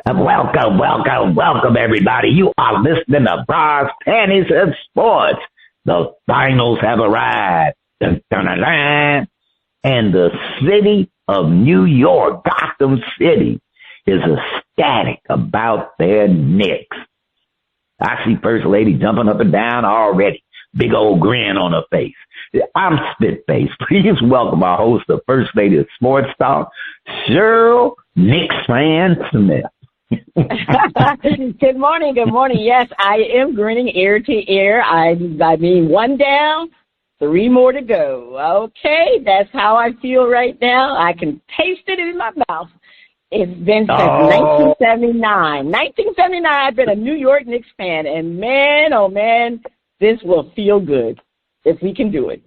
Welcome, everybody. You are listening to Bras, Panties and Sports. The finals have arrived. Dun, dun, dun, dun. And the city of New York, Gotham City, is ecstatic about their Knicks. I see First Lady jumping up and down already. Big old grin on her face. I'm Spitface. Please welcome our host of First Lady of Sports Talk, Cheryl Knicks fan Smith. Good morning. Yes, I am grinning ear to ear. I mean, one down, three more to go. Okay, that's how I feel right now. I can taste it in my mouth. It's been since 1979. 1979, I've been a New York Knicks fan, and man, oh man, this will feel good if we can do it.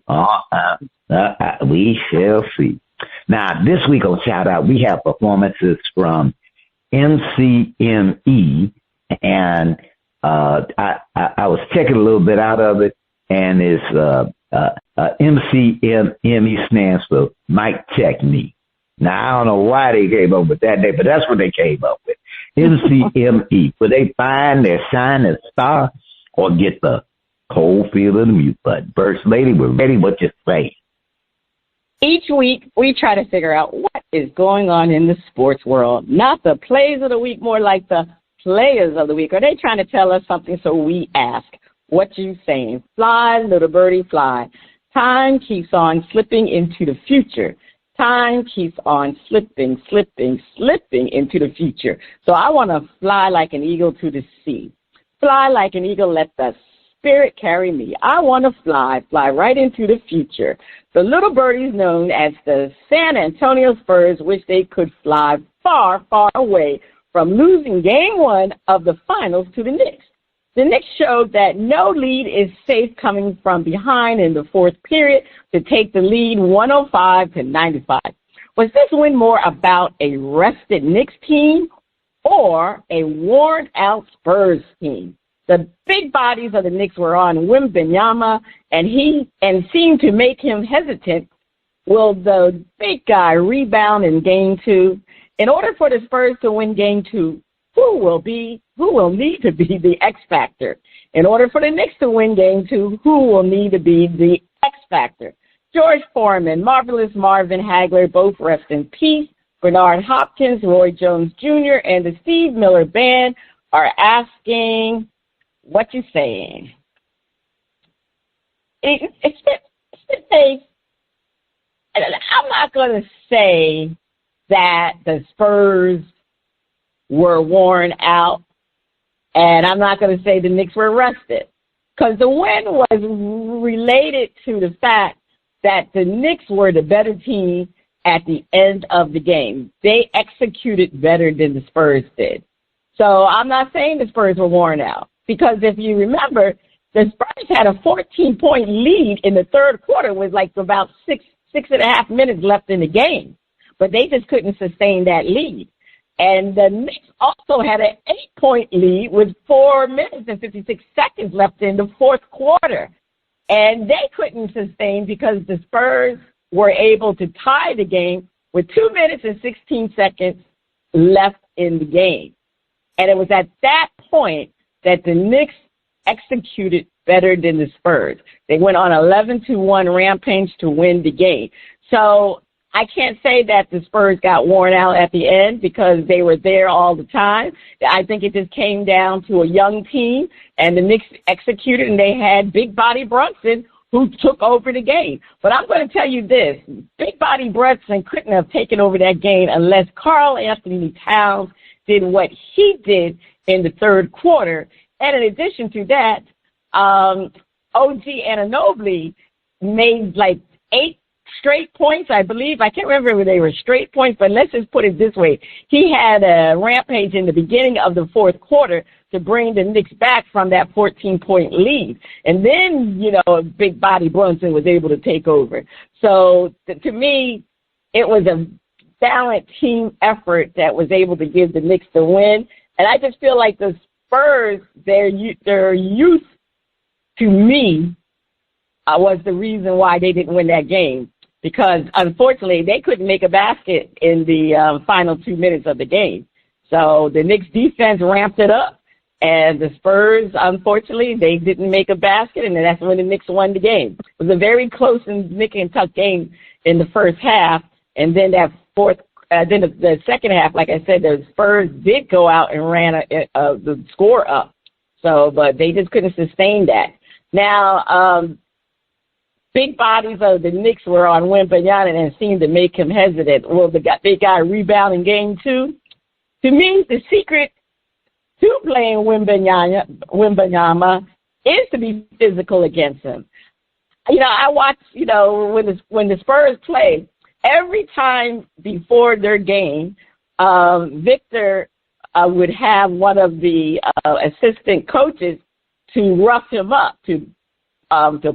We shall see. Now, this week on Shout Out, we have performances from MCME, and I was checking a little bit out of it, and it's MCME stands for Mic Check Me. Now, I don't know why they came up with that name, but that's what they came up with. MCME. Will they find their shining star or get the cold feel of the mute button? First Lady, we're ready. What you say? Each week, we try to figure out what is going on in the sports world. Not the plays of the week, more like the players of the week. Are they trying to tell us something? So we ask, what you saying? Fly, little birdie, fly. Time keeps on slipping into the future. Time keeps on slipping into the future. So I want to fly like an eagle to the sea. Fly like an eagle, let the spirit carry me. I want to fly right into the future. The little birdies known as the San Antonio Spurs wish they could fly far, far away from losing game one of the finals to the Knicks. The Knicks showed that no lead is safe coming from behind in the fourth period to take the lead 105-95. Was this win more about a rested Knicks team or a worn-out Spurs team? The big bodies of the Knicks were on Wembanyama, and seemed to make him hesitant. Will the big guy rebound in game two? In order for the Spurs to win game two, who will need to be the X factor? In order for the Knicks to win game two, who will need to be the X factor? George Foreman, Marvelous Marvin Hagler, both rest in peace. Bernard Hopkins, Roy Jones Jr., and the Steve Miller Band are asking, what you saying? It's I'm not going to say that the Spurs were worn out, and I'm not going to say the Knicks were rested, because the win was related to the fact that the Knicks were the better team at the end of the game. They executed better than the Spurs did. So I'm not saying the Spurs were worn out, because if you remember, the Spurs had a 14-point lead in the third quarter with like about six and a half minutes left in the game, but they just couldn't sustain that lead. And the Knicks also had an 8-point lead with 4 minutes and 56 seconds left in the fourth quarter. And they couldn't sustain because the Spurs were able to tie the game with 2 minutes and 16 seconds left in the game. And it was at that point that the Knicks executed better than the Spurs. They went on 11-1 rampage to win the game. So I can't say that the Spurs got worn out at the end because they were there all the time. I think it just came down to a young team, and the Knicks executed, and they had Big Body Brunson who took over the game. But I'm going to tell you this, Big Body Brunson couldn't have taken over that game unless Karl Anthony Towns did what he did in the third quarter. And in addition to that, OG Anunoby made like 8 straight points, I believe. I can't remember whether they were straight points, but let's just put it this way. He had a rampage in the beginning of the fourth quarter to bring the Knicks back from that 14-point lead. And then, Big Body Brunson was able to take over. So to me, it was a balanced team effort that was able to give the Knicks the win. And I just feel like the Spurs, their youth, to me, was the reason why they didn't win that game. Because, unfortunately, they couldn't make a basket in the final 2 minutes of the game. So the Knicks defense ramped it up, and the Spurs, unfortunately, they didn't make a basket, and that's when the Knicks won the game. It was a very close and nick and tuck game in the first half, and then the second half, like I said, the Spurs did go out and ran the score up. So, but they just couldn't sustain that. Now, big bodies of the Knicks were on Wembanyama and seemed to make him hesitant. Well, the big guy rebound in game 2. To me, the secret to playing Wembanyama is to be physical against him. I watch, when the Spurs play, every time before their game, Victor would have one of the assistant coaches to rough him up, to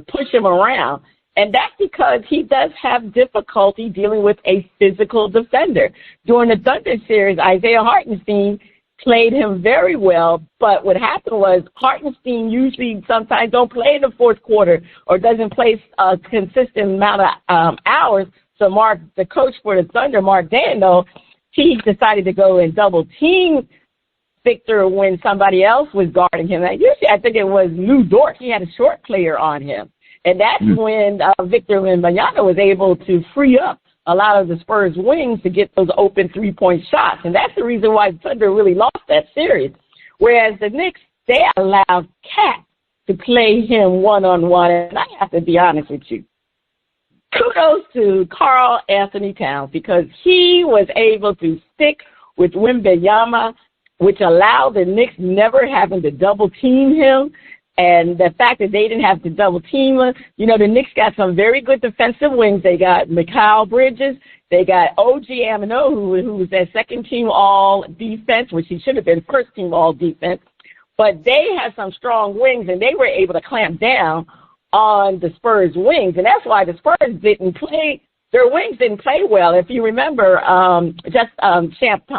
push him around. And that's because he does have difficulty dealing with a physical defender. During the Thunder series, Isaiah Hartenstein played him very well, but what happened was Hartenstein usually sometimes don't play in the fourth quarter or doesn't play a consistent amount of hours. So the coach for the Thunder, Mark Dano, he decided to go and double team Victor when somebody else was guarding him. Usually, I think it was Lou Dort. He had a short player on him. And that's when Victor Wembanyama was able to free up a lot of the Spurs wings to get those open three-point shots. And that's the reason why the Thunder really lost that series. Whereas the Knicks, they allowed Cat to play him one-on-one. And I have to be honest with you. Kudos to Karl Anthony Towns because he was able to stick with Wembanyama, which allowed the Knicks never having to double team him. And the fact that they didn't have to double team him, the Knicks got some very good defensive wings. They got Mikal Bridges. They got OG Amino, who was their second team all defense, which he should have been first team all defense. But they had some strong wings, and they were able to clamp down on the Spurs wings. And that's why the Spurs their wings didn't play well. If you remember, Champ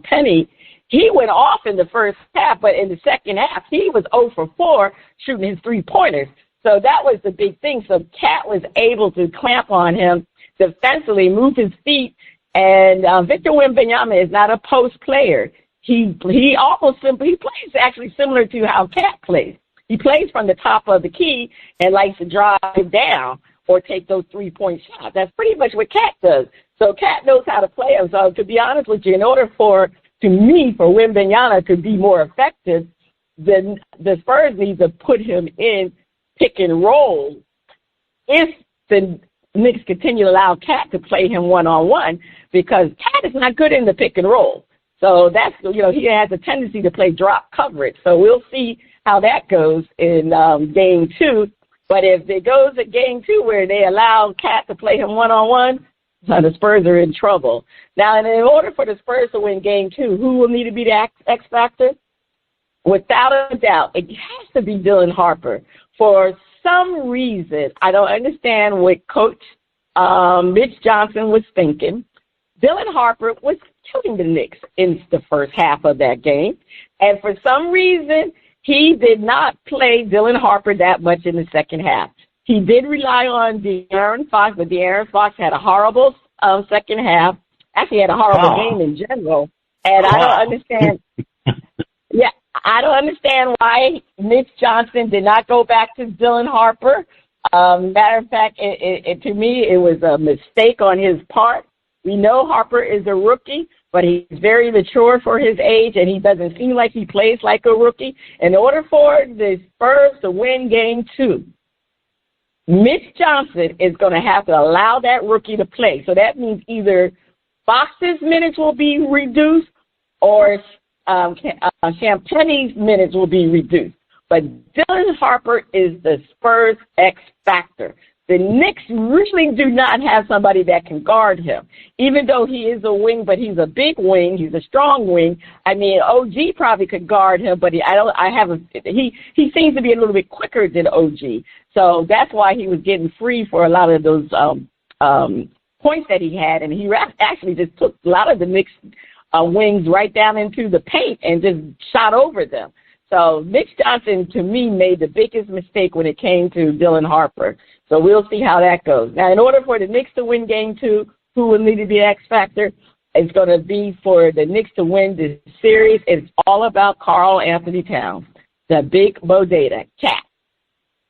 Penny, he went off in the first half, but in the second half, he was 0 for 4 shooting his three-pointers. So that was the big thing. So Cat was able to clamp on him defensively, move his feet, and Victor Wembanyama is not a post player. He plays actually similar to how Cat plays. He plays from the top of the key and likes to drive down or take those three-point shots. That's pretty much what Cat does. So Cat knows how to play him. So to be honest with you, in order for Wembanyama to be more effective, then the Spurs need to put him in pick and roll. If the Knicks continue to allow Cat to play him one-on-one, because Cat is not good in the pick and roll. So that's, he has a tendency to play drop coverage. So we'll see how that goes in game 2. But if it goes at game 2 where they allow Cat to play him one-on-one, the Spurs are in trouble. Now, in order for the Spurs to win game 2, who will need to be the X factor? Without a doubt, it has to be Dylan Harper. For some reason, I don't understand what Coach Mitch Johnson was thinking. Dylan Harper was killing the Knicks in the first half of that game. And for some reason, he did not play Dylan Harper that much in the second half. He did rely on De'Aaron Fox, but De'Aaron Fox had a horrible second half. Actually, had a horrible game in general. And I don't understand. I don't understand why Mitch Johnson did not go back to Dylan Harper. Matter of fact, to me, it was a mistake on his part. We know Harper is a rookie, but he's very mature for his age, and he doesn't seem like he plays like a rookie. In order for the Spurs to win game 2, Mitch Johnson is going to have to allow that rookie to play. So that means either Fox's minutes will be reduced or Champagne's minutes will be reduced. But Dylan Harper is the Spurs X factor. The Knicks really do not have somebody that can guard him. Even though he is a wing, but he's a big wing, he's a strong wing. I mean, OG probably could guard him, but he seems to be a little bit quicker than OG. So that's why he was getting free for a lot of those points that he had, and he actually just took a lot of the Knicks wings right down into the paint and just shot over them. So Mitch Johnson, to me, made the biggest mistake when it came to Dylan Harper. So we'll see how that goes. Now, in order for the Knicks to win game 2, who will need to be X factor? is going to be for the Knicks to win this series. It's all about Karl Anthony Towns, the big bodega cat.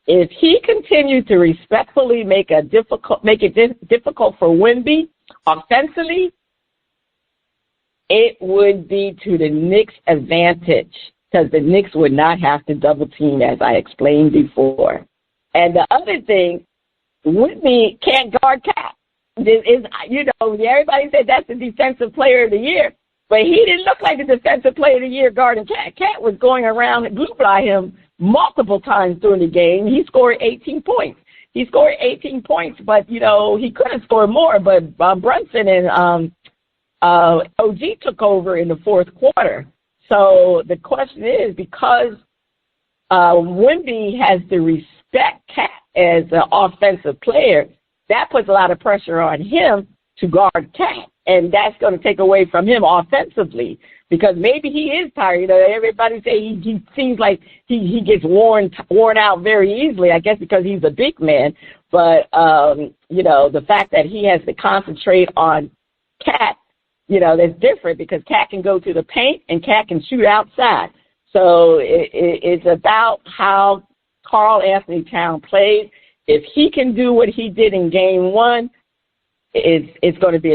If he continues to respectfully make it difficult for Wemby offensively, it would be to the Knicks' advantage because the Knicks would not have to double team, as I explained before. And the other thing, Wemby can't guard Cat. Everybody said that's the defensive player of the year, but he didn't look like the defensive player of the year guarding Cat. Cat was going around and glue by him multiple times during the game. He scored 18 points. But, he could have scored more, but Brunson and OG took over in the fourth quarter. So the question is, because Wemby has to respect Cat as an offensive player, that puts a lot of pressure on him to guard Cat, and that's going to take away from him offensively because maybe he is tired. Everybody say he seems like he gets worn out very easily, I guess because he's a big man. But, the fact that he has to concentrate on Cat, that's different because Cat can go to the paint and Cat can shoot outside. So it's about how Karl Anthony Towns plays. If he can do what he did in game one, it's going to be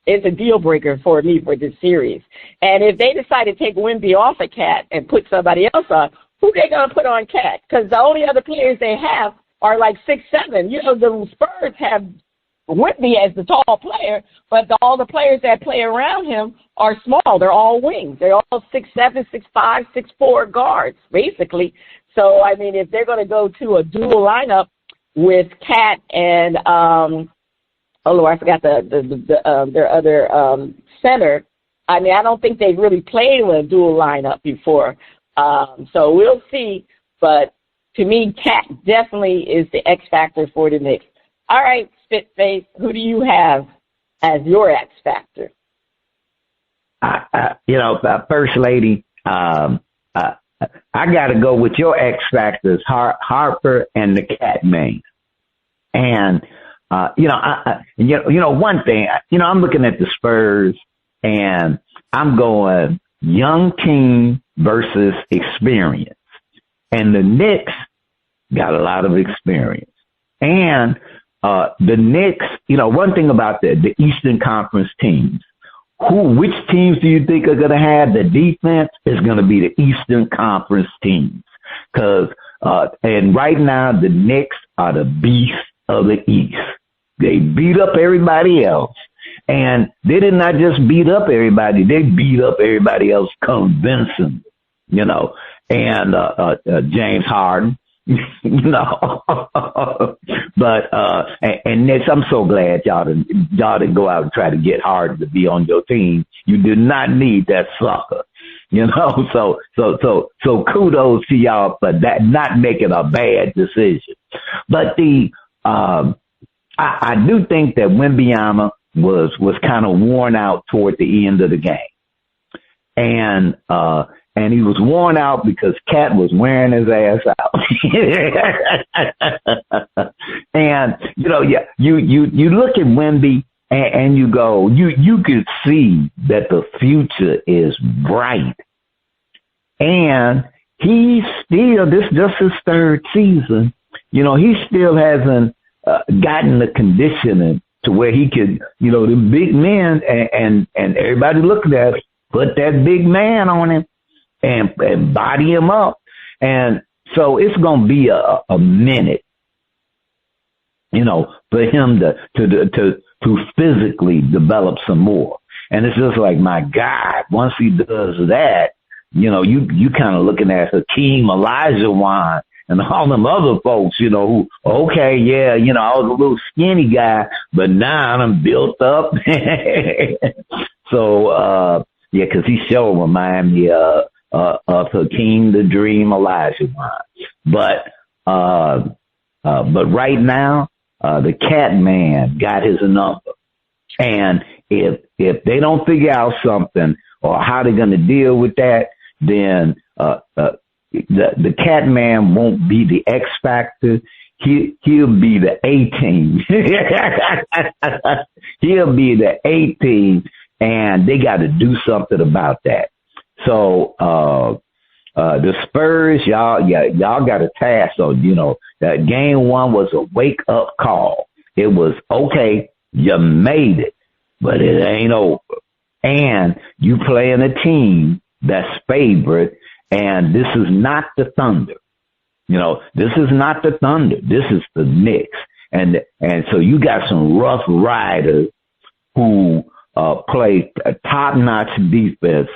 it's a deal breaker for me for this series. And if they decide to take Wemby off of Cat and put somebody else on, who they going to put on Cat? Because the only other players they have are like 6'7". The Spurs have Wemby as the tall player, but all the players that play around him are small. They're all wings. They're all 6'7", 6'5", 6'4" guards, basically. So, if they're going to go to a dual lineup with Cat and, I forgot their other center. I don't think they've really played with a dual lineup before. So we'll see. But to me, Cat definitely is the X factor for the Knicks. All right, Spitface, who do you have as your X factor? First lady, I got to go with your X factors, Harper and the Cat Man. And, one thing, I'm looking at the Spurs and I'm going young team versus experience. And the Knicks got a lot of experience. And the Knicks, one thing about the Eastern Conference teams, which teams do you think are going to have the defense is going to be the Eastern Conference teams? And right now the Knicks are the beast of the East. They beat up everybody else. And they did not just beat up everybody. They beat up everybody else convincingly, and James Harden. But and Nets, I'm so glad y'all didn't go out and try to get Harden to be on your team. You did not need that sucker, So kudos to y'all for that, not making a bad decision. But I do think that Wembanyama was kind of worn out toward the end of the game, and he was worn out because Cat was wearing his ass out. And, you look at Wemby and you go, you could see that the future is bright. And he's still, this is just his third season, he still hasn't gotten the conditioning to where he could, the big men and everybody looking at it, put that big man on him. And body him up. And so it's going to be a minute, for him to physically develop some more. And it's just like, my God, once he does that, you kind of looking at Hakeem Olajuwon and all them other folks, who, okay, yeah, I was a little skinny guy, but now I'm built up. So, yeah, because he sure remind me of Hakeem the Dream Olajuwon. But right now, the Cat Man got his number. And if they don't figure out something or how they're going to deal with that, then the Cat Man won't be the X factor. He'll be the A team. He'll be the A team. and they got to do something about that. So the Spurs, y'all got a task. So that game one was a wake up call. It was okay. You made it, but it ain't over. And you playing a team that's favored, and this is not the Thunder. This is not the Thunder. This is the Knicks. And so you got some rough riders who play top-notch defense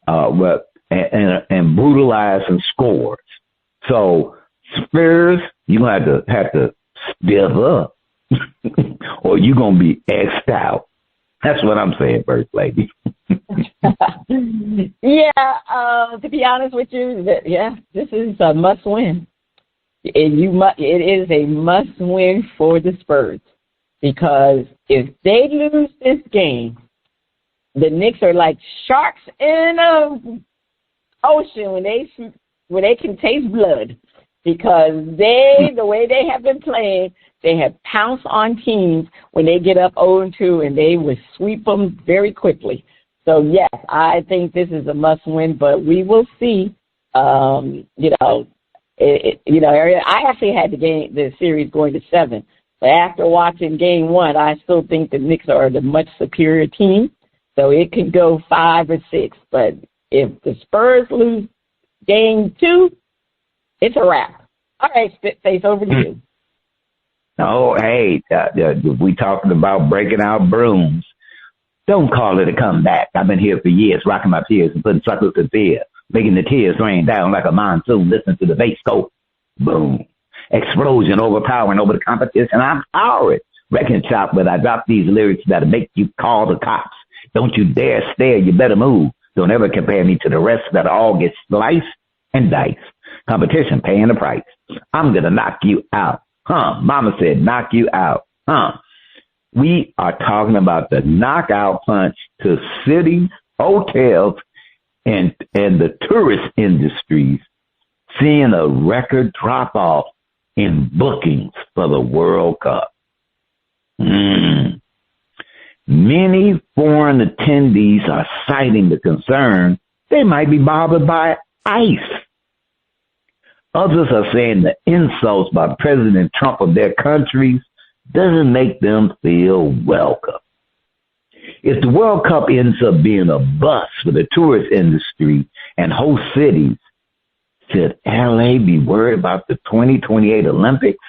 and brutalize and scores. So Spurs, you're going to have to step up or you're going to be X'd out. That's what I'm saying, First Lady. To be honest with you, this is a must-win. It is a must-win for the Spurs, because if they lose this game, the Knicks are like sharks in an ocean when they can taste blood, because the way they have been playing, they have pounced on teams when they get up 0-2, and they will sweep them very quickly. So yes, I think this is a must-win, but we will see. I actually had the series going to 7. But after watching game 1, I still think the Knicks are the much superior team. So it could go 5 or 6. But if the Spurs lose game 2, it's a wrap. All right, Spitface, over to you. Oh, hey, we talking about breaking out brooms. Don't call it a comeback. I've been here for years, rocking my tears and putting suckers to fear, making the tears rain down like a monsoon. Listen to the bass go, boom. Explosion, overpowering over the competition. I'm powered. Wrecking shop, but I drop these lyrics that'll make you call the cops. Don't you dare stare, you better move. Don't ever compare me to the rest that all get sliced and diced. Competition paying the price. I'm gonna knock you out. Mama said knock you out. We are talking about the knockout punch to cities, hotels, and the tourist industries, seeing a record drop off in bookings for the World Cup. Many foreign attendees are citing the concern they might be bothered by ICE. Others are saying the insults by President Trump of their countries doesn't make them feel welcome. If the World Cup ends up being a bust for the tourist industry and host cities, should LA be worried about the 2028 Olympics?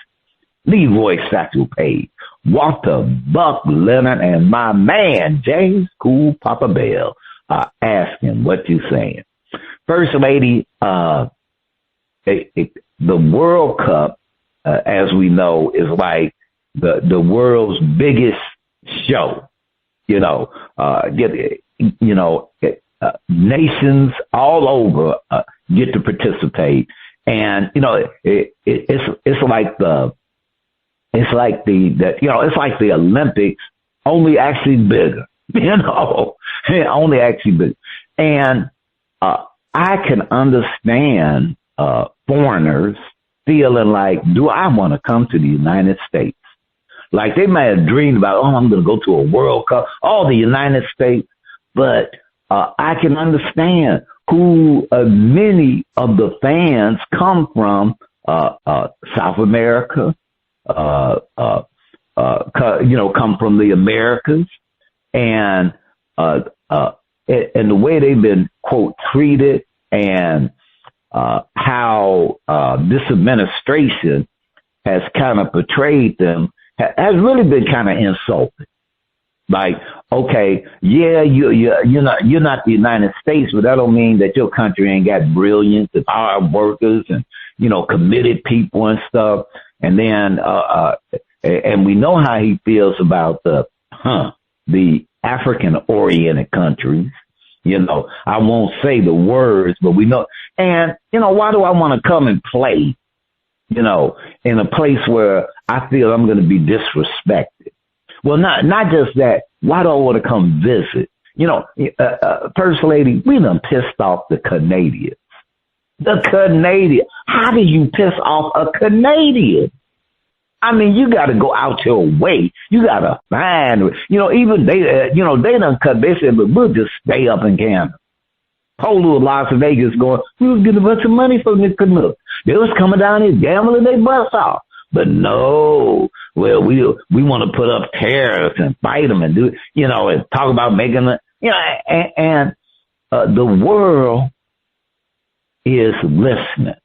Leroy Satchel-Paige, Walter Buck Leonard, and my man, James Cool Papa Bell, are asking what you saying. First Lady, the World Cup, as we know, is like the world's biggest show. Nations all over get to participate, and it's like the Olympics, only actually bigger. Only actually bigger. And I can understand foreigners feeling like, do I want to come to the United States? Like they might have dreamed about, I'm going to go to a World Cup, the United States. But I can understand who many of the fans come from, South America, come from the Americas, and the way they've been, quote, treated, and how this administration has kind of portrayed them has really been kind of insulting. Like, okay, you're not the United States, but that don't mean that your country ain't got brilliant and hard workers and, committed people and stuff. And then, and we know how he feels about the African oriented countries. I won't say the words, but we know. And, why do I want to come and play, in a place where I feel I'm going to be disrespected? Well, not just that. Why do I want to come visit? First Lady, we done pissed off the Canadians. The Canadian. How do you piss off a Canadian? I mean, you got to go out your way. You got to find, even they done cut. They said, but we'll just stay up in Canada. Whole little Las Vegas going, we'll get a bunch of money from this Canuck. They was coming down here gambling their butts off. But no, well, we want to put up tariffs and fight them and do, and talk about making the world is listening.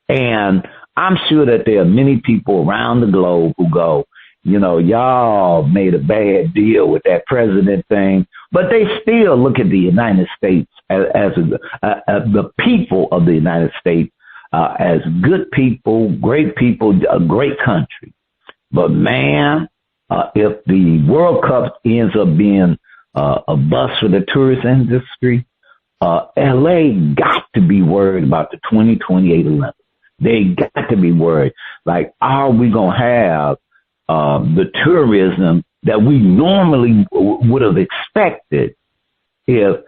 And I'm sure that there are many people around the globe who go, y'all made a bad deal with that president thing, but they still look at the United States as the people of the United States as good people, a great country. But man, if the World Cup ends up being a bust for the tourist industry, LA got to be worried about the 2028 Olympics. They got to be worried. Like, are we going to have the tourism that we normally would have expected if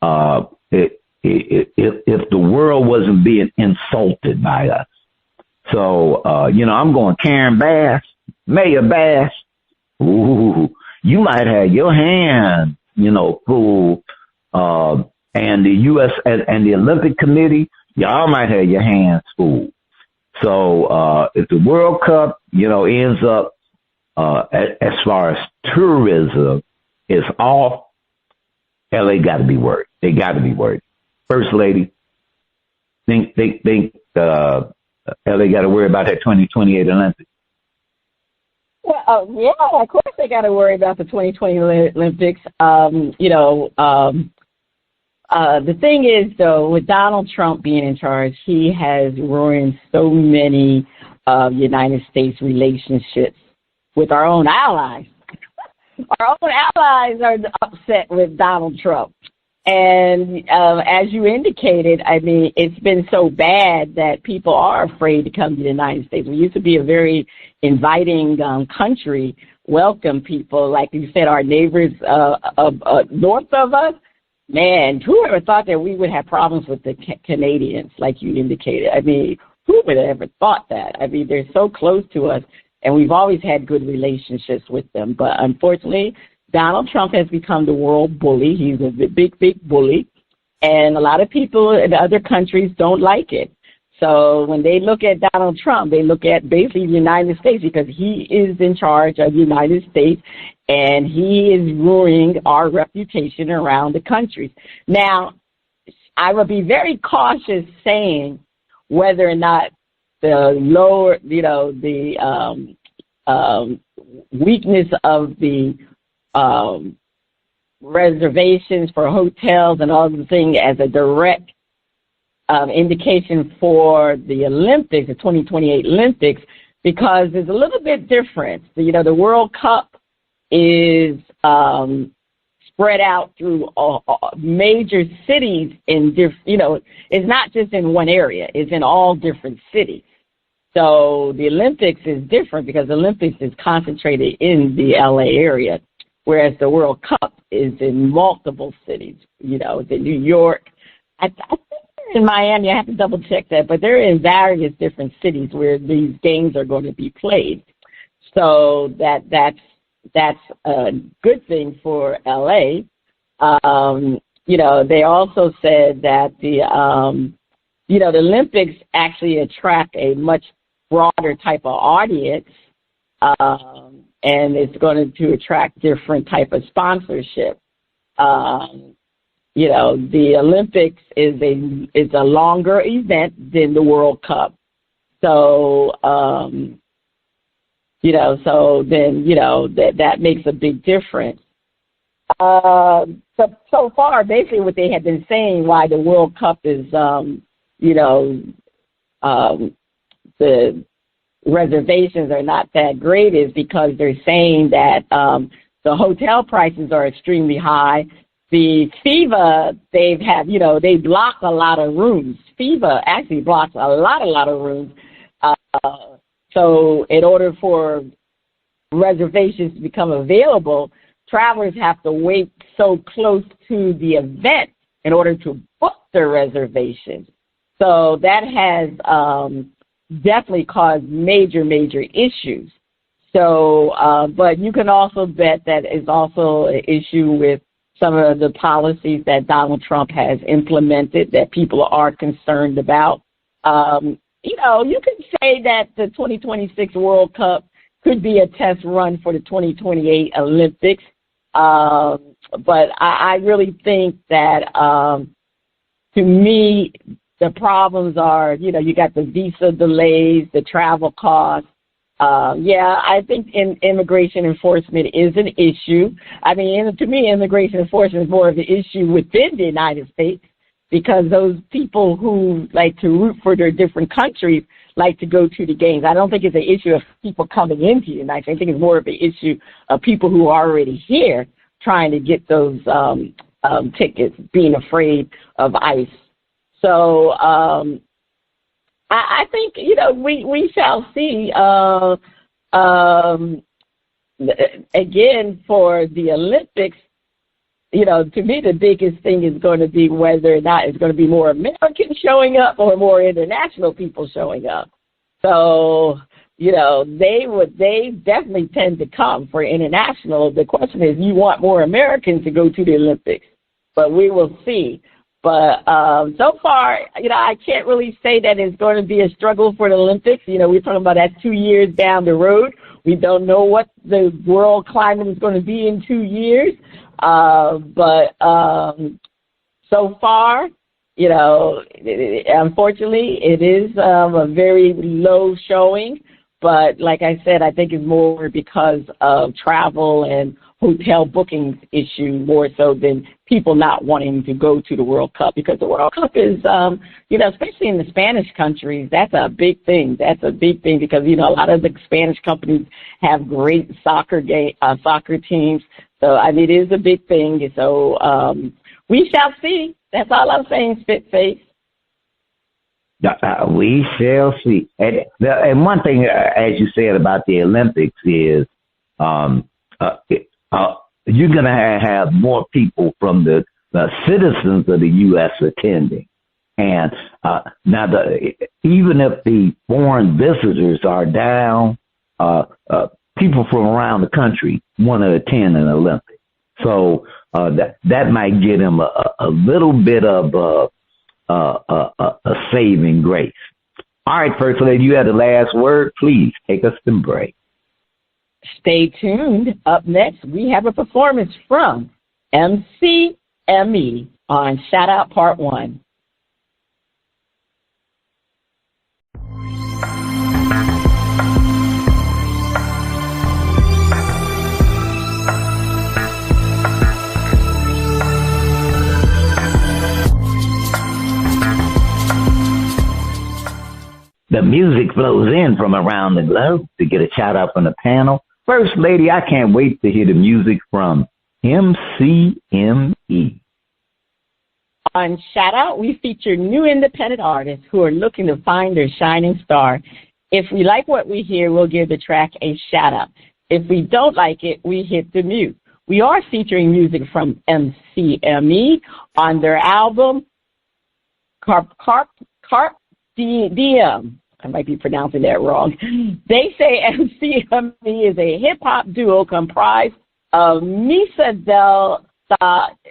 the world wasn't being insulted by us? So, I'm going Karen Bass, Mayor Bass. Ooh, you might have your hands, full, and the U.S. and the Olympic Committee, y'all might have your hands full. So, if the World Cup, ends up, as far as tourism is off, LA got to be worried. They got to be worried. First Lady, think, LA got to worry about that 2028 Olympics. Well, yeah, of course they got to worry about the 2020 Olympics. The thing is, though, with Donald Trump being in charge, he has ruined so many United States relationships with our own allies. Our own allies are upset with Donald Trump. And as you indicated, I mean, it's been so bad that people are afraid to come to the United States. We used to be a very inviting country, welcome people. Like you said, our neighbors north of us. Man, who ever thought that we would have problems with the Canadians, like you indicated? I mean, who would have ever thought that? I mean, they're so close to us, and we've always had good relationships with them. But unfortunately, Donald Trump has become the world bully. He's a big, big bully, and a lot of people in other countries don't like it. So when they look at Donald Trump, they look at basically the United States because he is in charge of the United States, and he is ruining our reputation around the countries. Now, I will be very cautious saying whether or not the lower, the weakness of the reservations for hotels and all the things as a direct indication for the Olympics, the 2028 Olympics, because it's a little bit different. The World Cup is spread out through major cities in it's not just in one area, it's in all different cities. So the Olympics is different because the Olympics is concentrated in the LA area, whereas the World Cup is in multiple cities. It's in New York. I think they're in Miami. I have to double check that, but they're in various different cities where these games are going to be played. So that's a good thing for LA. They also said that the Olympics actually attract a much broader type of audience, and it's going to attract different type of sponsorship. The Olympics is a longer event than the World Cup. So, that makes a big difference. So far, basically what they have been saying why the World Cup is, the reservations are not that great is because they're saying that the hotel prices are extremely high. The FIBA, they block a lot of rooms. FIBA actually blocks a lot of rooms. So in order for reservations to become available, travelers have to wait so close to the event in order to book their reservations. So that has definitely cause major, major issues. So, but you can also bet that it's also an issue with some of the policies that Donald Trump has implemented that people are concerned about. You know, you could say that the 2026 World Cup could be a test run for the 2028 Olympics. But I really think that, to me, the problems are, you know, you got the visa delays, the travel costs. I think immigration enforcement is an issue. I mean, to me, immigration enforcement is more of an issue within the United States, because those people who like to root for their different countries like to go to the games. I don't think it's an issue of people coming into the United States. I think it's more of an issue of people who are already here trying to get those tickets, being afraid of ICE. So I think, you know, we shall see. Again, for the Olympics, you know, to me the biggest thing is going to be whether or not it's going to be more Americans showing up or more international people showing up. So, you know, they definitely tend to come for international. The question is, you want more Americans to go to the Olympics, but we will see. But so far, you know, I can't really say that it's going to be a struggle for the Olympics. You know, we're talking about that 2 years down the road. We don't know what the world climate is going to be in 2 years. But so far, you know, unfortunately, it is a very low showing. But like I said, I think it's more because of travel and hotel bookings issue more so than people not wanting to go to the World Cup, because the World Cup is, you know, especially in the Spanish countries, that's a big thing. That's a big thing because, you know, a lot of the Spanish companies have great soccer teams. So, I mean, it is a big thing. So we shall see. That's all I'm saying, Spitface. We shall see. And one thing, as you said about the Olympics, is you're going to have more people from the citizens of the U.S. attending. And now, even if the foreign visitors are down, people from around the country want to attend an Olympics. So that might give them a little bit of a saving grace. All right, First Lady, you had the last word. Please take us to break. Stay tuned. Up next, we have a performance from MCME on Shout Out Part 1. The music flows in from around the globe to get a shout out from the panel. First Lady, I can't wait to hear the music from MCME. On Shout Out, we feature new independent artists who are looking to find their shining star. If we like what we hear, we'll give the track a shout out. If we don't like it, we hit the mute. We are featuring music from MCME on their album Carp Diem. I might be pronouncing that wrong. They say MCME is a hip-hop duo comprised of Misa Del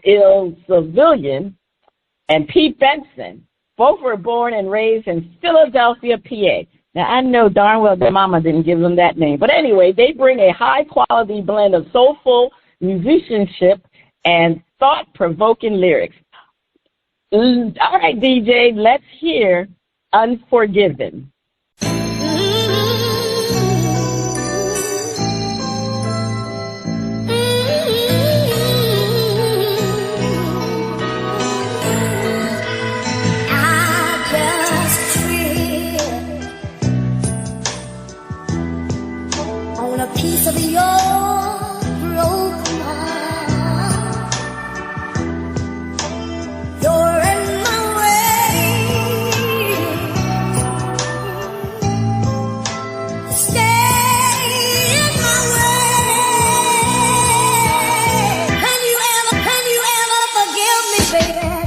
Il Civilian and Pete Benson. Both were born and raised in Philadelphia, PA. Now, I know darn well their mama didn't give them that name. But anyway, they bring a high-quality blend of soulful musicianship and thought-provoking lyrics. All right, DJ, let's hear Unforgiven. Piece of your broken heart. You're in my way.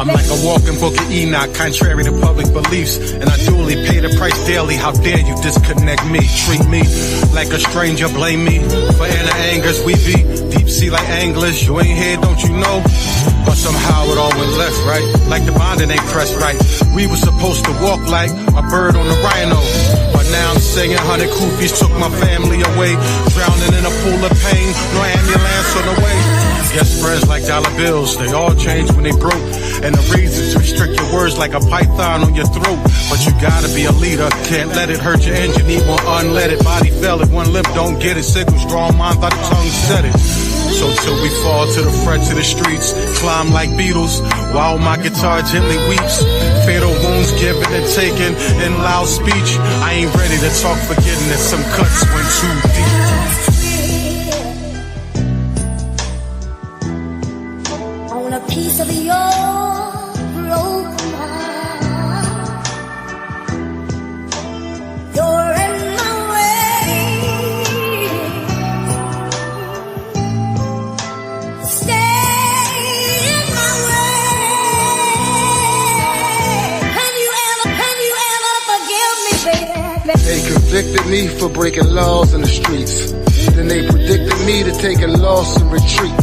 I'm like a walking book of Enoch, contrary to public beliefs, and I duly pay the price daily. How dare you disconnect me? Treat me like a stranger, blame me for inner angers. We be deep sea like anglers. You ain't here, don't you know? But somehow it all went left, right? Like the bonding ain't pressed right. We were supposed to walk like a bird on the rhino, but now I'm singing 100 koofies took my family away, drowning in a pool of pain. No ambulance on the way. Guess friends like dollar bills, they all change when they broke, and the reasons restrict your words like a python on your throat. But you gotta be a leader, can't let it hurt your engine. Need more unleaded, body fell it, one lip don't get it. Signal strong mind, thought the tongue said it. So till we fall to the front of the streets, climb like beetles, while my guitar gently weeps. Fatal wounds given and taken in loud speech. I ain't ready to talk forgiveness, some cuts went too deep. On a piece of your broken heart, you're in my way. Stay in my way. Can you ever forgive me, baby? They convicted me for breaking laws in the streets. Then they predicted me to take a loss and retreat.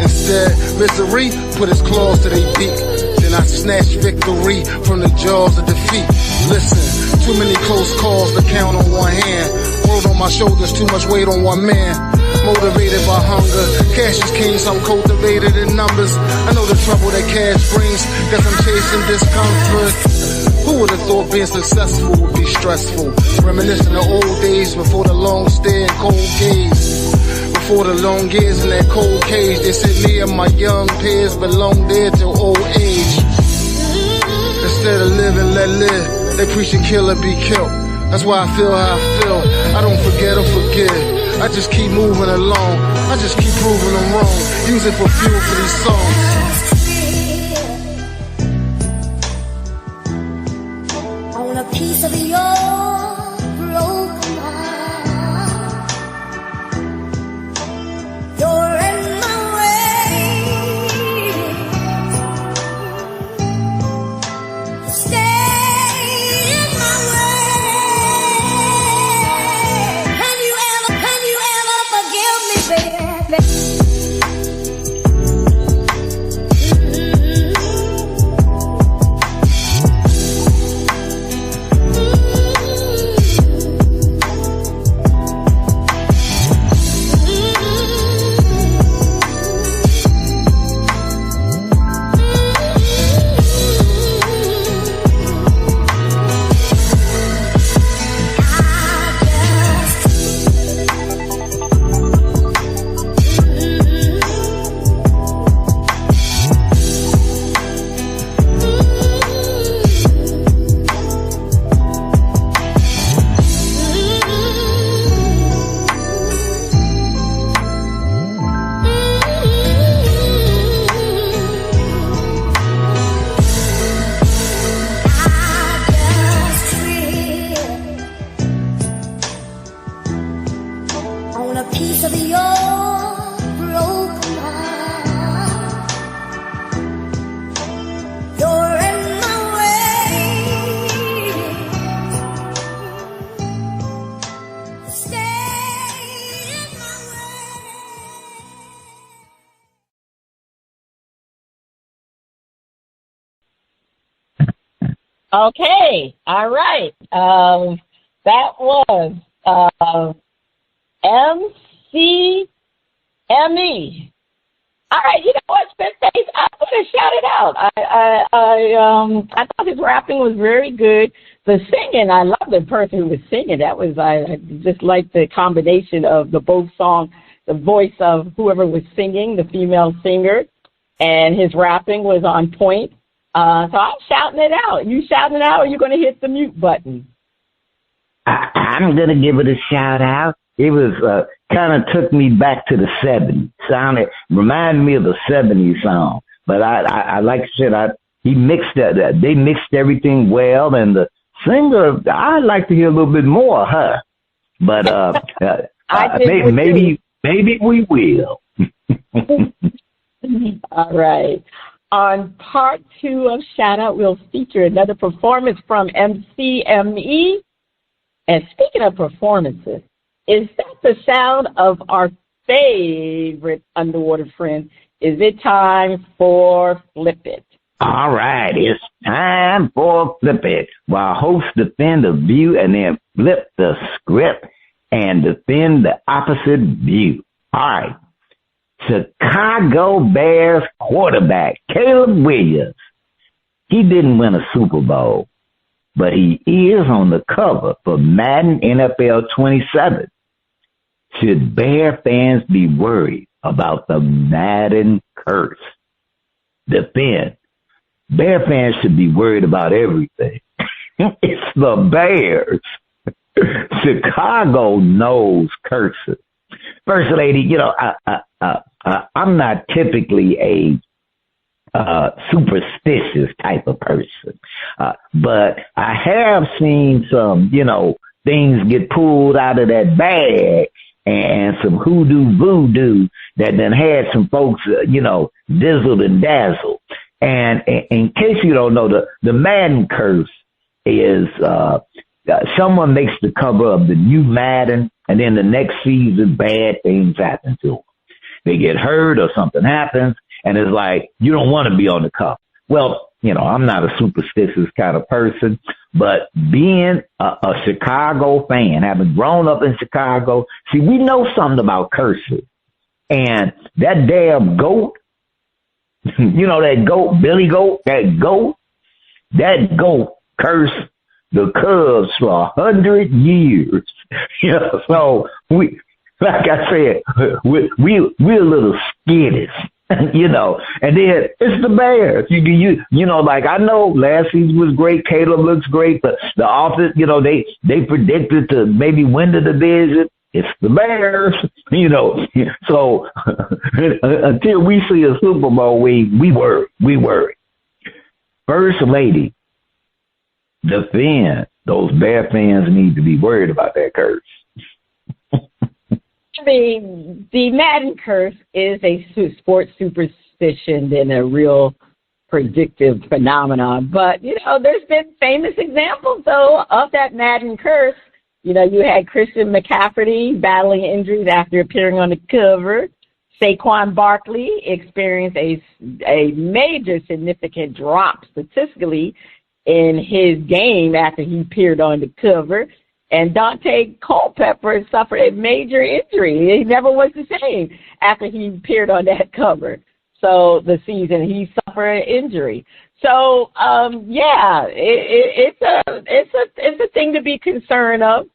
Instead, misery put its claws to their beak. Then I snatched victory from the jaws of defeat. Listen, too many close calls to count on one hand. World on my shoulders, too much weight on one man. Motivated by hunger, cash is king, so I'm cultivated in numbers. I know the trouble that cash brings, cause I'm chasing discomfort. Who would have thought being successful would be stressful? Reminiscing the old days before the long stay and cold gaze. Before the long years in that cold cage, they said me and my young peers belong there till old age. Instead of living, let live. They preaching kill or be killed. That's why I feel how I feel. I don't forget or forgive. I just keep moving along. I just keep proving them wrong. Use it for fuel for these songs. On a piece of your broken heart, you're in my way. Stay in my way. Can you ever forgive me, baby? Okay, all right. That was MCME. All right, you know what, Spitface? I'm gonna shout it out. I thought his rapping was very good. The singing, I love the person who was singing. That was I just like the combination of the both songs, the voice of whoever was singing, the female singer, and his rapping was on point. So I'm shouting it out. You shouting it out, or you gonna hit the mute button? I'm going to give it a shout out. It was kind of took me back to the 70s. Reminded me of the 70s song. But I like I said, he mixed that. They mixed everything well, and the singer, I'd like to hear a little bit more of her. But maybe we will. All right. On part 2 of Shout Out, we'll feature another performance from MCME. And speaking of performances, is that the sound of our favorite underwater friend? Is it time for Flip It? All right, it's time for Flip It, while hosts defend a view and then flip the script and defend the opposite view. All right. Chicago Bears quarterback Caleb Williams. He didn't win a Super Bowl, but he is on the cover for Madden NFL 27. Should Bear fans be worried about the Madden curse? Defend. Bear fans should be worried about everything. It's the Bears. Chicago knows curses. First Lady, you know, I'm not typically a superstitious type of person, but I have seen some, you know, things get pulled out of that bag and some hoodoo voodoo that then had some folks, you know, dizzled and dazzled. And in case you don't know, the Madden curse is someone makes the cover of the new Madden, and then the next season, bad things happen to them. They get hurt or something happens, and it's like, you don't want to be on the cover. Well, you know, I'm not a superstitious kind of person, but being a Chicago fan, having grown up in Chicago, see, we know something about curses. And that damn goat, you know, that goat, Billy Goat, that goat cursed the Cubs for 100 years. You know, so we, like I said, we're a little skittish, you know. And then it's the Bears. You know, like I know last season was great. Caleb looks great, but the offense, you know, they predicted to maybe win the division. It's the Bears, you know. So until we see a Super Bowl, we worry. First Lady, defend. Those Bear fans need to be worried about that curse. The Madden curse is a sports superstition and a real predictive phenomenon. But, you know, there's been famous examples, though, of that Madden curse. You know, you had Christian McCaffrey battling injuries after appearing on the cover. Saquon Barkley experienced a major significant drop statistically in his game after he appeared on the cover. And Dante Culpepper suffered a major injury. He never was the same after he appeared on that cover. So the season he suffered an injury. So yeah, it's a thing to be concerned of.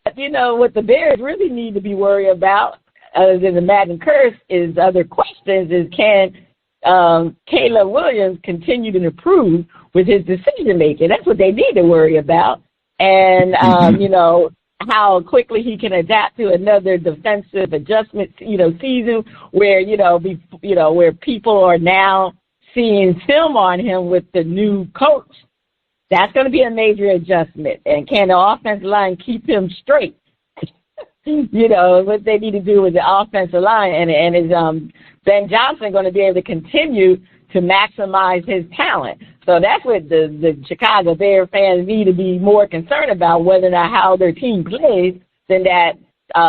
But you know what the Bears really need to be worried about, other than the Madden curse, is other questions. Is can Caleb Williams continue to improve with his decision making? That's what they need to worry about. And, you know, how quickly he can adapt to another defensive adjustment, you know, season where, where people are now seeing film on him with the new coach. That's going to be a major adjustment. And can the offensive line keep him straight? You know, what they need to do with the offensive line. And is Ben Johnson going to be able to continue to maximize his talent? So that's what the Chicago Bears fans need to be more concerned about, whether or not how their team plays, than that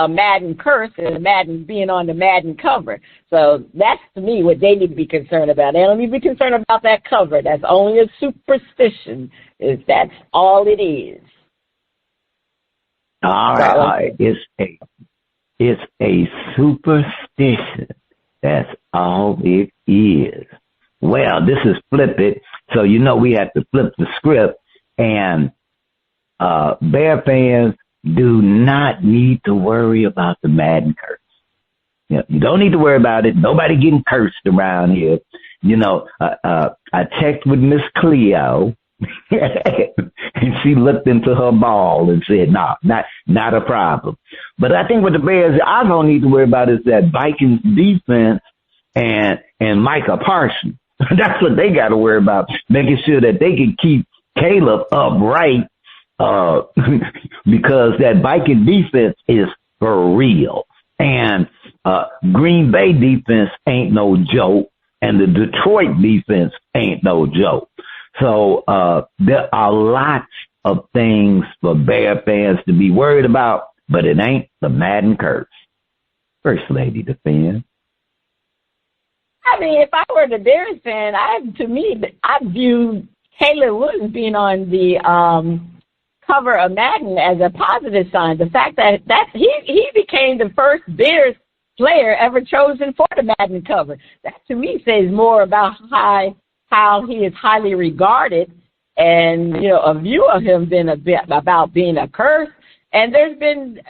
Madden curse and Madden being on the Madden cover. So that's, to me, what they need to be concerned about. They don't need to be concerned about that cover. That's only a superstition. That's all it is. All right. It's a superstition. That's all it is. Well, this is Flip It, so you know we have to flip the script, and Bear fans do not need to worry about the Madden curse. You know, you don't need to worry about it. Nobody getting cursed around here. You know, I checked with Miss Cleo, and she looked into her ball and said, no, not a problem. But I think with the Bears, I don't need to worry about is that Vikings defense and Micah Parsons. That's what they got to worry about, making sure that they can keep Caleb upright, because that Viking defense is for real. And Green Bay defense ain't no joke. And the Detroit defense ain't no joke. So there are lots of things for Bear fans to be worried about, but it ain't the Madden curse. First Lady defend. I mean, if I were the Bears fan, I view Taylor Williams being on the cover of Madden as a positive sign. The fact that he became the first Bears player ever chosen for the Madden cover. That to me says more about how he is highly regarded, and a view of him than a bit about being a curse. And there's been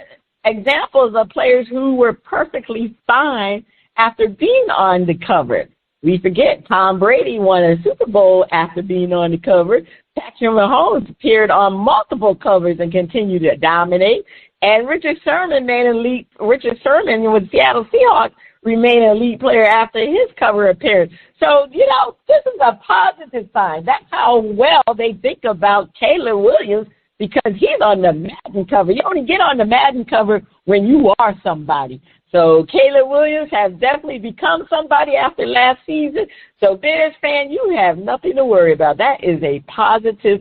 examples of players who were perfectly fine after being on the cover. We forget Tom Brady won a Super Bowl after being on the cover. Patrick Mahomes appeared on multiple covers and continued to dominate. And Richard Sherman with Seattle Seahawks remained an elite player after his cover appearance. So, this is a positive sign. That's how well they think about Taylor Williams, because he's on the Madden cover. You only get on the Madden cover when you are somebody. So Taylor Williams has definitely become somebody after last season. So Bears fan, you have nothing to worry about. That is a positive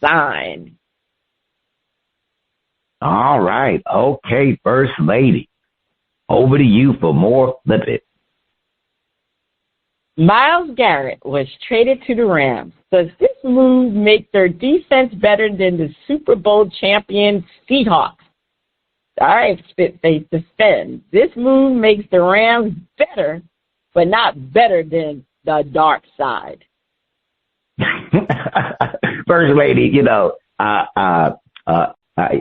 sign. All right. Okay, First Lady. Over to you for more Flip It. Myles Garrett was traded to the Rams. Does this move make their defense better than the Super Bowl champion Seahawks? All right, Spitface defend. This move makes the Rams better, but not better than the dark side. First Lady,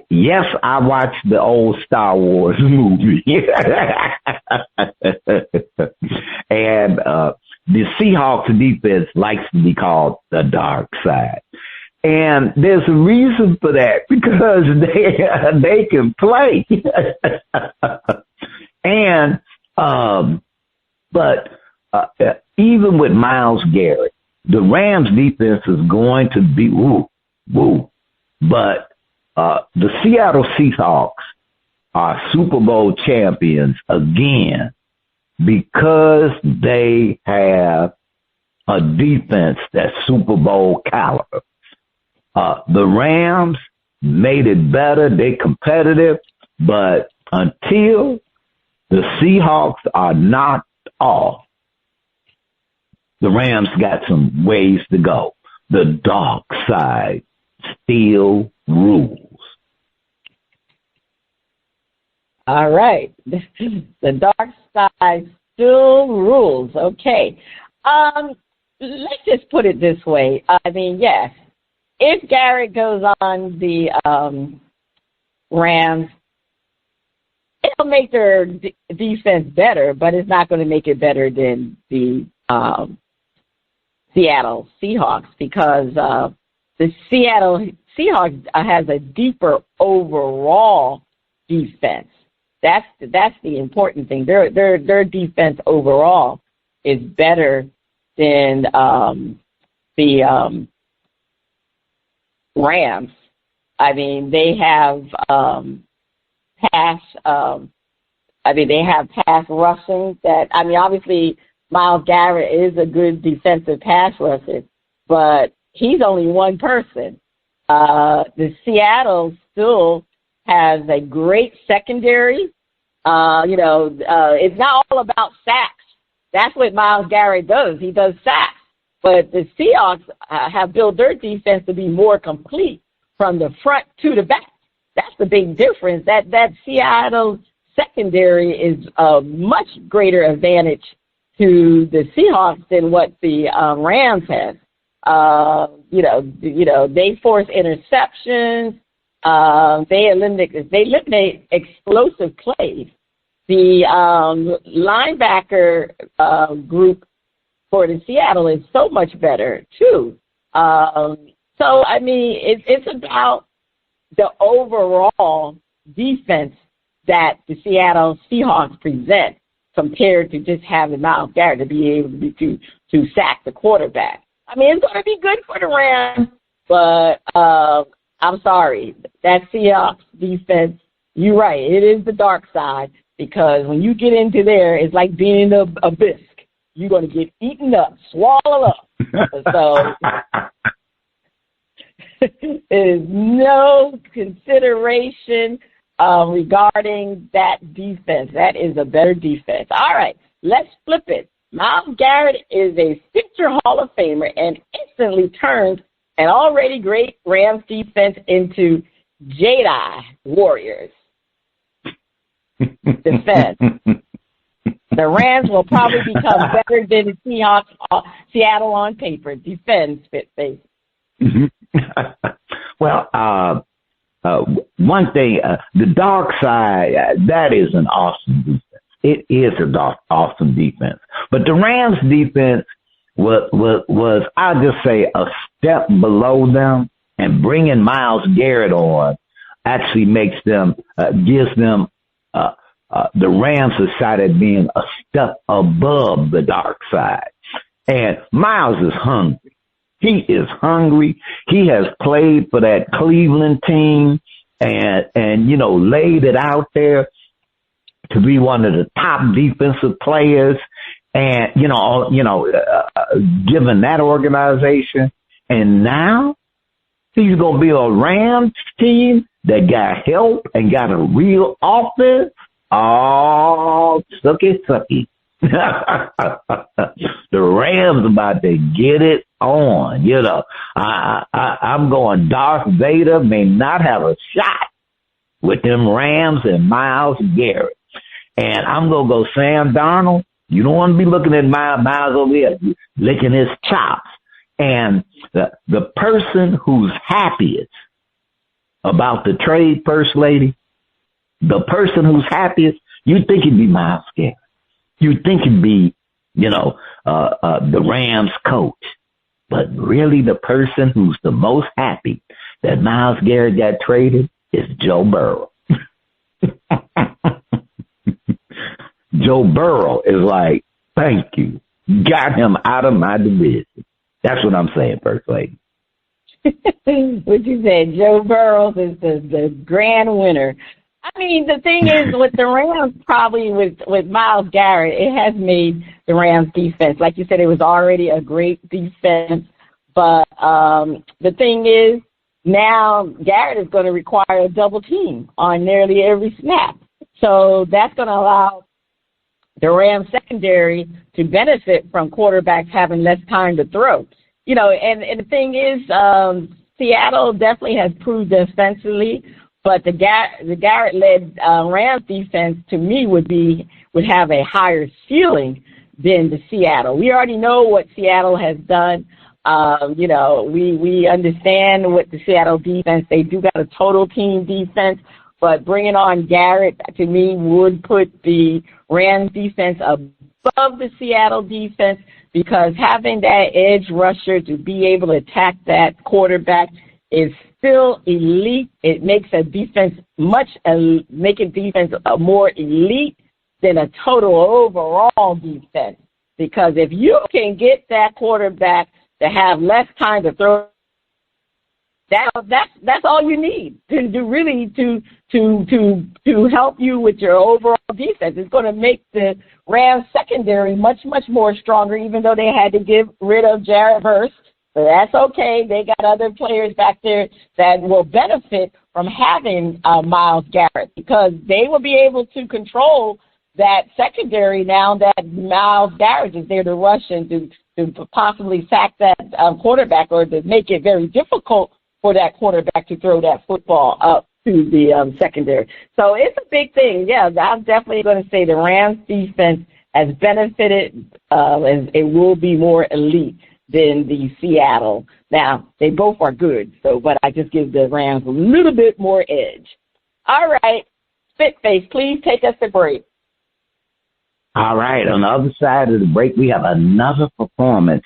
yes, I watched the old Star Wars movie. And the Seahawks defense likes to be called the dark side. And there's a reason for that, because they can play. And but even with Myles Garrett, the Rams defense is going to be woo. But the Seattle Seahawks are Super Bowl champions again because they have a defense that's Super Bowl caliber. The Rams made it better. They're competitive, but until the Seahawks are knocked off, the Rams got some ways to go. The dark side still rules. All right. The dark side still rules. Okay. Let's just put it this way. I mean, yes, if Garrett goes on the Rams, it'll make their defense better, but it's not going to make it better than the Seattle Seahawks, because the Seattle Seahawks has a deeper overall defense. That's the important thing. Their defense overall is better than the Rams. I mean, they have pass rushing that, I mean, obviously Myles Garrett is a good defensive pass rusher, but he's only one person. The Seattle still has a great secondary. It's not all about sacks. That's what Myles Garrett does. He does sacks. But the Seahawks have built their defense to be more complete from the front to the back. That's the big difference. That Seattle secondary is a much greater advantage to the Seahawks than what the Rams have. They force interceptions. They eliminate explosive plays. The linebacker group for the Seattle is so much better too. So I mean, it's about the overall defense that the Seattle Seahawks present compared to just having Myles Garrett to be able to sack the quarterback. I mean, it's going to be good for the Rams, but I'm sorry, that Seahawks defense, you're right, it is the dark side, because when you get into there, it's like being a bisque. you're going to get eaten up, swallowed up. So there's no consideration regarding that defense. That is a better defense. All right, let's flip it. Myles Garrett is a future Hall of Famer and instantly turned an already great Rams defense into Jedi Warriors defense. The Rams will probably become better than the Seahawks, Seattle on paper. Defense, Spitface. Well, one thing, the dark side, that is an awesome defense. It is an awesome defense. But the Rams defense was I'll just say, a step below them, and bringing Myles Garrett on actually makes them, gives them, the Rams a shot at being a step above the dark side. And Myles is hungry. He is hungry. He has played for that Cleveland team and, you know, laid it out there to be one of the top defensive players and, given that organization. And now he's going to be a Rams team that got help and got a real offense. Oh, sucky. The Rams about to get it on, you know. I'm going Darth Vader may not have a shot with them Rams and Myles Garrett. And I'm going to go Sam Darnold. You don't want to be looking at Myles over here, licking his chops. And the person who's happiest about the trade, First Lady, the person who's happiest, you'd think it'd be Myles Garrett. You'd think it'd be, the Rams coach. But really the person who's the most happy that Myles Garrett got traded is Joe Burrow. Joe Burrow is like, thank you. Got him out of my division. That's what I'm saying, First Lady. What you said, Joe Burrow is the grand winner. I mean, the thing is, with the Rams, probably with Myles Garrett, it has made the Rams defense. Like you said, it was already a great defense. But the thing is, now Garrett is going to require a double team on nearly every snap. So that's going to allow the Rams secondary to benefit from quarterbacks having less time to throw. You know, and the thing is, Seattle definitely has proved defensively. But the Garrett-led Rams defense, to me, would have a higher ceiling than the Seattle. We already know what Seattle has done. We understand what the Seattle defense. They do got a total team defense, but bringing on Garrett, to me, would put the Rams defense above the Seattle defense, because having that edge rusher to be able to attack that quarterback is still elite. It makes a defense more elite than a total overall defense. Because if you can get that quarterback to have less time to throw, that's all you need to help you with your overall defense. It's going to make the Rams secondary much more stronger, even though they had to get rid of Jared Verse. But that's okay. They got other players back there that will benefit from having Myles Garrett, because they will be able to control that secondary now that Myles Garrett is there to rush and to possibly sack that quarterback, or to make it very difficult for that quarterback to throw that football up to the secondary. So it's a big thing. Yeah, I'm definitely going to say the Rams defense has benefited, and it will be more elite than the Seattle. Now, they both are good, but I just give the Rams a little bit more edge. All right, Spitface, please take us to break. All right, on the other side of the break, we have another performance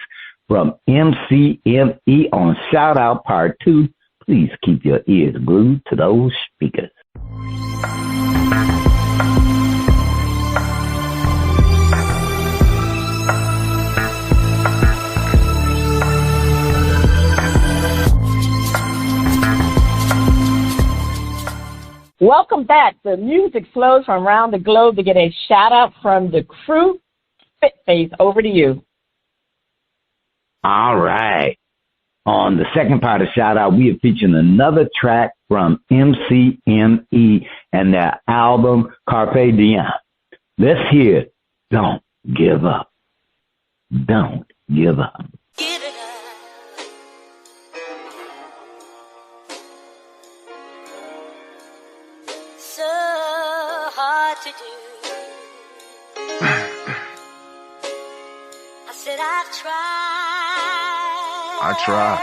from MCME on Shout Out Part 2. Please keep your ears glued to those speakers. Welcome back. The music flows from around the globe to get a shout out from the crew. Spitface, over to you. All right. On the second part of Shout Out, we are featuring another track from MCME and their album Carpe Diem. Let's hear Don't Give Up. Don't give up. Give it up. So hard to do. I said I've tried. I tried.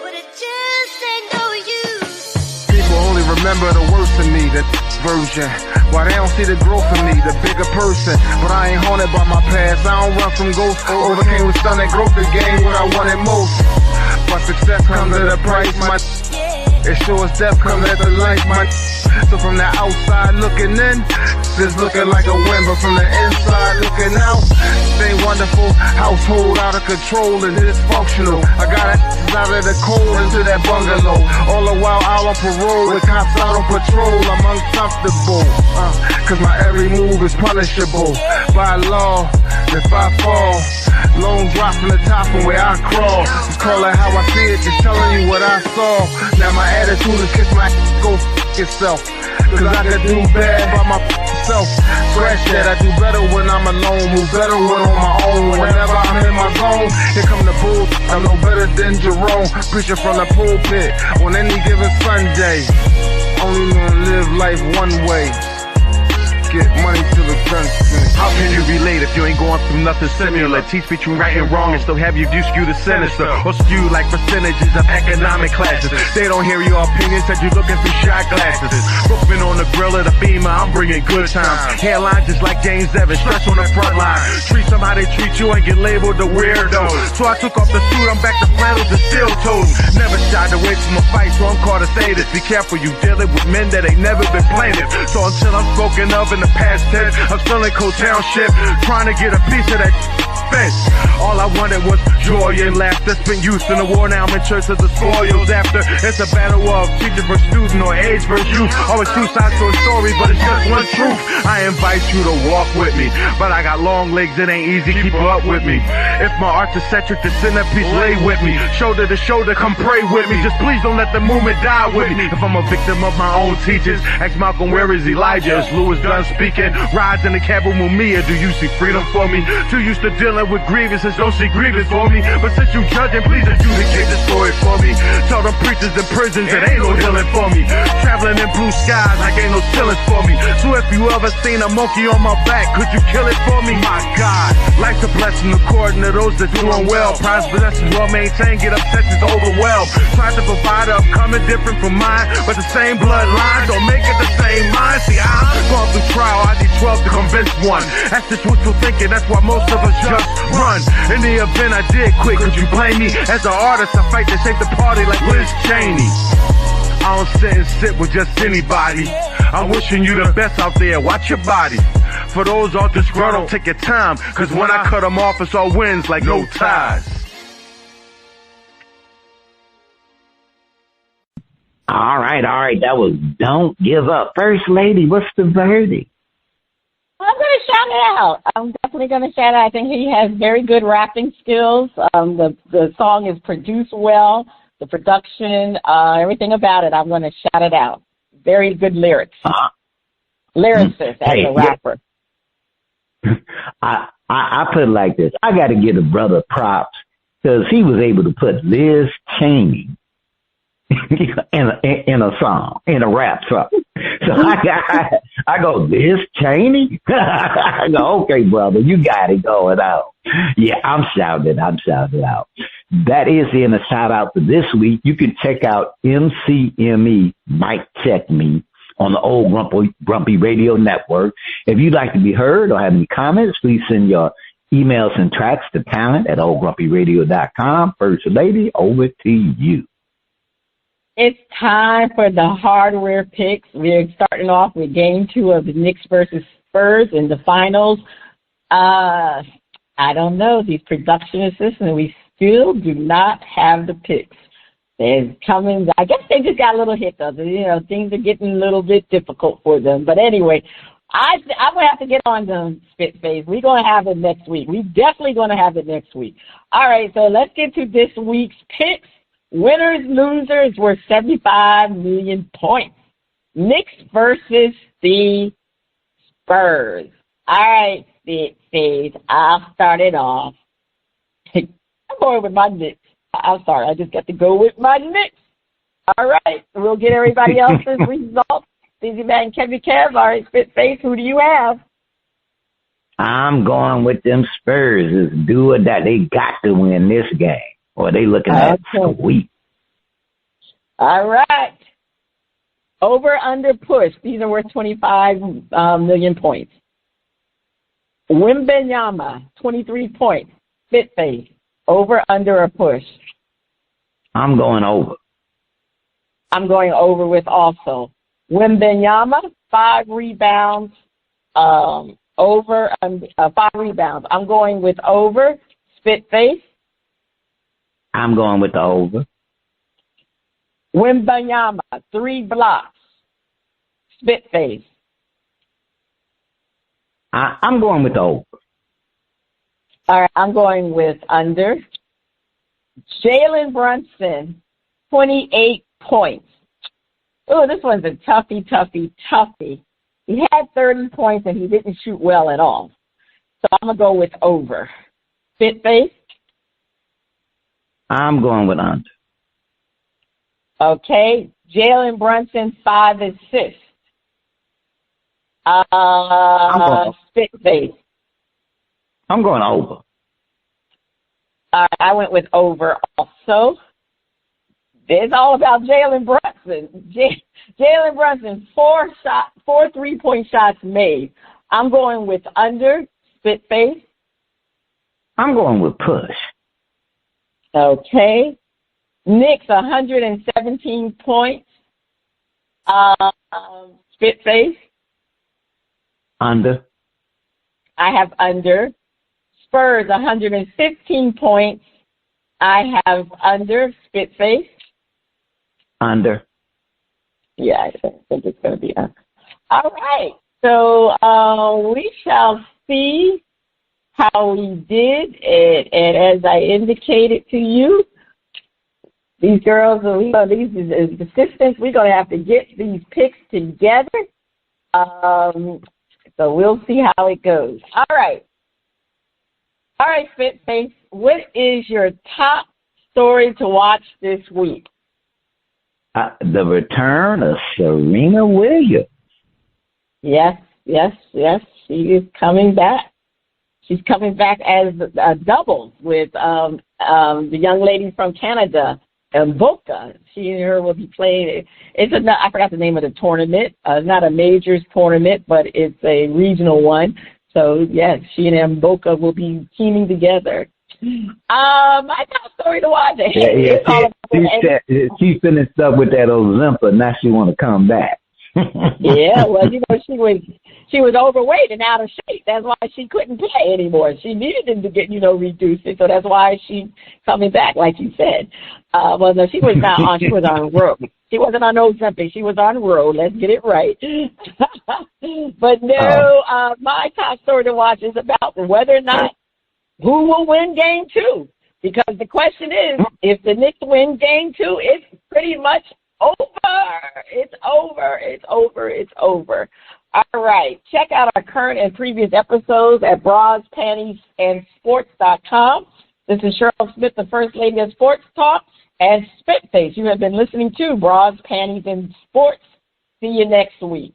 But it just ain't no use. People only remember the worst of me, the version. Why they don't see the growth in me, the bigger person. But I ain't haunted by my past. I don't run from ghosts. Overcame with stunning growth to gain what I wanted most. But success comes at a price. My it sure as death comes at the life. My so from the outside looking in, just looking like a win. But from the inside looking out, they wonderful. Household out of control and dysfunctional. I got it out of the cold into that bungalow. All the while out on parole with cops out on patrol. I'm uncomfortable, cause my every move is punishable by law. If I fall, long drop from the top from where I crawl. Just call it how I see it, just telling you what I saw. Now my attitude is kiss my go f yourself. Cause I could do bad by myself. Scratch that, I do better when I'm alone. Move better when on my own. Whenever I'm in my zone, here come the bull. I'm no better than Jerome. Preaching from the pulpit on any given Sunday. Only gonna live life one way. Get money till the gun's finished. How can you relate if you ain't going through nothing similar? Teach between right and wrong and still have your view skewed to sinister or skewed like percentages of economic classes. They don't hear your opinions, said you're looking through shot glasses. Roofing on the grill of the Beamer, I'm bringing good times. Hairline just like James Evans, stress on the front line. Treat somebody treat you and get labeled a weirdo. So I took off the suit, I'm back to flannels and steel toes. Never shied away from a fight, so I'm called to say this. Be careful, you dealing with men that ain't never been plaintiff. So until I'm spoken of in the past tense, I'm still in Cold Township, trying to get a piece of that fence. All I wanted was joy and laughter. Spent youth in the war, now I'm in church of the spoils after. It's a battle of teacher versus student or age versus youth. Always two sides to a story, but it's just one truth. I invite you to walk with me, but I got long legs, it ain't easy, keep up with me. If my art's eccentric, the centerpiece lay with me. Shoulder to shoulder, come pray with me. Just please don't let the movement die with me. If I'm a victim of my own teachings, ask Malcolm, where is Elijah? Is Lewis done speaking? Rise in the cab with Mumia, do you see freedom for me? Too used to dealing with grievances, don't see grievance for me. But since you judging, please adjudicate the story for me. Tell them preachers in prisons, it ain't no healing for me. Traveling in blue skies like ain't no ceilings for me. So if you ever seen a monkey on my back, could you kill it for me? My God, life's a blessing according to those that doing well. Prize possessions well maintained, get upset is overwhelmed. Tried to provide a coming different from mine, but the same bloodline don't make it the same mind. See, I'm going through trial, I need 12 to convince one. That's just wishful thinking, that's why most of us just run. In the event I did quit, could you blame me? As an artist, I fight to shape the party like Liz Cheney. I don't sit and sit with just anybody. I'm wishing you the best out there, watch your body. For those all disgruntled, take your time, cause when I cut them off, it's all wins like no ties. All right. That was Don't Give Up. First Lady, what's the verdict? I'm going to shout it out. I'm definitely going to shout it out. I think he has very good rapping skills. The song is produced well. The production, everything about it, I'm going to shout it out. Very good lyrics. Lyricist as a rapper. I put it like this. I got to give the brother props because he was able to put Liz Cheney in a song, in a rap song. So I go, Liz Cheney? I go, okay, brother, you got it going on. Yeah, I'm shouting out. That is in a shout out for this week. You can check out MCME, Mic Check Me, on the Old Grumpy Radio Network. If you'd like to be heard or have any comments, please send your emails and tracks to talent@oldgrumpyradio.com. First Lady, over to you. It's time for the hardware picks. We're starting off with Game 2 of the Knicks versus Spurs in the finals. I don't know. These production assistants, we still do not have the picks. They're coming. I guess they just got a little hiccups. You know, things are getting a little bit difficult for them. But anyway, I'm going to have to get on the Spitface. We're going to have it next week. We're definitely going to have it next week. All right, so let's get to this week's picks. Winners, losers were 75 million points. Knicks versus the Spurs. All right, Spitface, I'll start it off. I'm going with my Knicks. I'm sorry, I just got to go with my Knicks. All right, we'll get everybody else's results. DizzieMac and Kevvy Kev. All right, Spitface, who do you have? I'm going with them Spurs. It's do or die. They got to win this game, or they looking at sweep. All right. Over, under, push. These are worth 25 million points. Wimbenyama, 23 points. Spitface. Over, under, or push? I'm going over. I'm going over with also. Wimbenyama, 5 rebounds. Over, 5 rebounds. I'm going with over. Spitface. I'm going with the over. Wimbenyama, 3 blocks. Spitface. I'm going with the over. All right, I'm going with under. Jalen Brunson, 28 points. Oh, this one's a toughie. He had 30 points and he didn't shoot well at all. So I'm going to go with over. Spitface? I'm going with under. Okay. Jalen Brunson, 5 assists. Spitface? I'm going over. All right, I went with over also. It's all about Jalen Brunson. Jalen Brunson, 4 3-point shots made. I'm going with under. Spitface? I'm going with push. Okay. Knicks, 117 points. Spitface? Under. I have under. Spurs, 115 points. I have under. Spitface? Under. Yeah, I think it's going to be under. All right. So we shall see how we did. And as I indicated to you, these girls, these assistants, we're going to have to get these picks together. So we'll see how it goes. All right. All right, Spitface, what is your top story to watch this week? The return of Serena Williams. Yes. She is coming back. She's coming back as doubles with the young lady from Canada, Boca. She and her will be playing. I forgot the name of the tournament. It's not a majors tournament, but it's a regional one. So, yes, she and Boca will be teaming together. I got a story to watch. She finished up with that Olympia. Now she want to come back. Yeah, well, she was overweight and out of shape. That's why she couldn't play anymore. She needed him to get, reduced it. So that's why she's coming back, like you said. Well, no, she was not on. She was on road. She wasn't on Ozempic. She was on road. Let's get it right. But no, my top story to watch is about whether or not who will win Game 2. Because the question is, if the Knicks win Game 2, it's pretty much over. It's over. All right. Check out our current and previous episodes at Bras, Panties, and Sports.com. This is Cheryl Smith, the First Lady of Sports Talk, and Spitface. You have been listening to Bras, Panties, and Sports. See you next week.